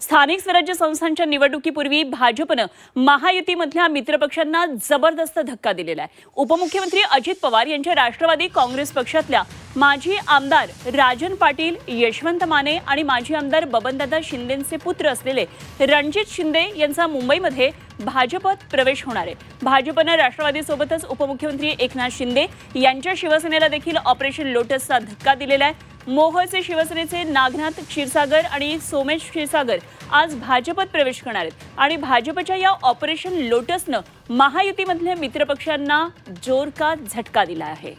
स्थानिक स्वराज्य संस्थांच्या निवडणुकीपूर्वी भाजपनं महायुतीमधल्या मित्रपक्षांना जबरदस्त धक्का दिलेला आहे। उपमुख्यमंत्री अजित पवार यांच्या राष्ट्रवादी काँग्रेस पक्षातल्या माजी आमदार राजन पाटील, यशवंत माने आणि माजी आमदार बबनदादा शिंदेंचे पुत्र असलेले रणजित शिंदे यांचा मुंबईमध्ये भाजपत प्रवेश होणार आहे। भाजपनं राष्ट्रवादीसोबतच उपमुख्यमंत्री एकनाथ शिंदे यांच्या शिवसेनेला देखील ऑपरेशन लोटसचा धक्का दिलेला आहे। मोहोळचे शिवसेनेचे नागनाथ क्षीरसागर आणि सोमेश क्षीरसागर आज भाजपत प्रवेश करणार आहेत आणि भाजपच्या या ऑपरेशन लोटसनं महायुतीमधल्या मित्रपक्षांना जोरदार झटका दिला आहे।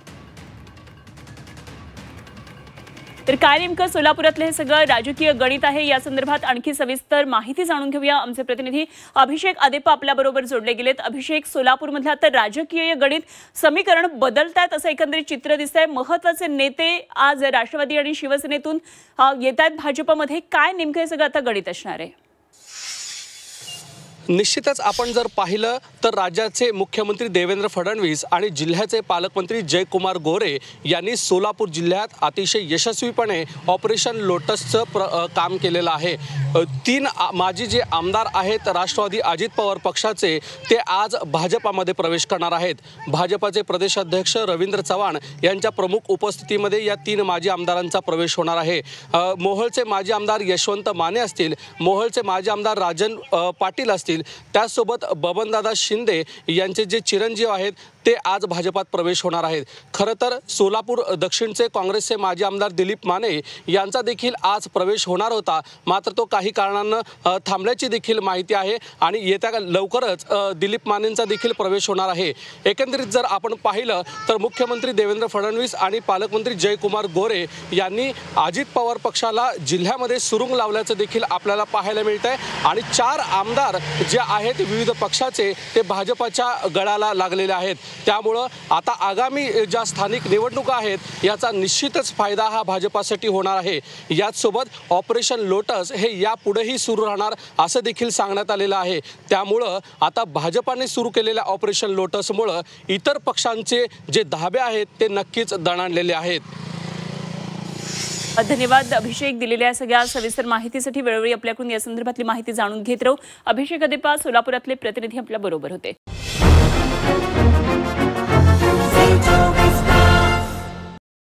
तर काय नेमकं सोलापुरातलं हे सगळं राजकीय गणित आहे, या संदर्भात आणखी सविस्तर माहिती जाणून घेऊया। आमचे प्रतिनिधी अभिषेक आदेप्पा आपल्या बरोबर जोडले गेलेत। अभिषेक, सोलापूरमधलं आता राजकीय गणित समीकरण बदलतायत असं एकंदरीत चित्र दिसतंय। महत्त्वाचे नेते आज राष्ट्रवादी आणि शिवसेनेतून येतात भाजपमध्ये, काय नेमकं हे सगळं आता गणित असणार आहे? निश्चितच आपण जर पाहिलं तर राज्याचे मुख्यमंत्री देवेंद्र फडणवीस आणि जिल्ह्याचे पालकमंत्री जयकुमार गोरे यांनी सोलापूर जिल्ह्यात अतिशय यशस्वीपणे ऑपरेशन लोटसचं काम केलेलं आहे। 3 माजी जे आमदार आहेत राष्ट्रवादी अजित पवार पक्षाचे, ते आज भाजपामध्ये प्रवेश करणार आहेत। भाजपाचे प्रदेशाध्यक्ष रवींद्र चव्हाण यांच्या प्रमुख उपस्थितीमध्ये या 3 माजी आमदारांचा प्रवेश होणार आहे। मोहोळचे माजी आमदार यशवंत माने असतील, मोहोळचे माजी आमदार राजन पाटील असतील, त्यासोबत बबनदादा शिंदे यांचे जे चिरंजीव आहेत ते आज भाजपात प्रवेश होणार आहेत। खरं तर सोलापूर दक्षिणचे काँग्रेसचे माजी आमदार दिलीप माने यांचा देखील आज प्रवेश होणार होता, मात्र तो काही कारणानं थांबल्याची देखील माहिती आहे आणि येत्या लवकरच दिलीप मानेंचा देखील प्रवेश होणार आहे। एकंदरीत जर आपण पाहिलं तर मुख्यमंत्री देवेंद्र फडणवीस आणि पालकमंत्री जयकुमार गोरे यांनी अजित पवार पक्षाला जिल्ह्यामध्ये सुरुंग लावल्याचं देखील आपल्याला पाहायला मिळत आहे आणि 4 आमदार जे आहेत विविध पक्षाचे ते भाजपच्या गळाला लागलेले आहेत। त्यामुळं आता आगामी ज्या स्थानिक निवडणुका आहेत याचा निश्चितच फायदा हा भाजपासाठी होणार आहे। याचसोबत ऑपरेशन लोटस हे यापुढेही सुरू राहणार असं देखील सांगण्यात आलेलं आहे। त्यामुळं आता भाजपाने सुरू केलेल्या ऑपरेशन लोटसमुळं इतर पक्षांचे जे धाबे आहेत ते नक्कीच दणाणलेले आहेत। धन्यवाद अभिषेक, दिलेल्या सगळ्या सविस्तर माहितीसाठी। वेळोवेळी आपल्याकडून या संदर्भातली माहिती जाणून घेत राहू। अभिषेक आदेप्पा, सोलापुरातले प्रतिनिधी आपल्या बरोबर होते।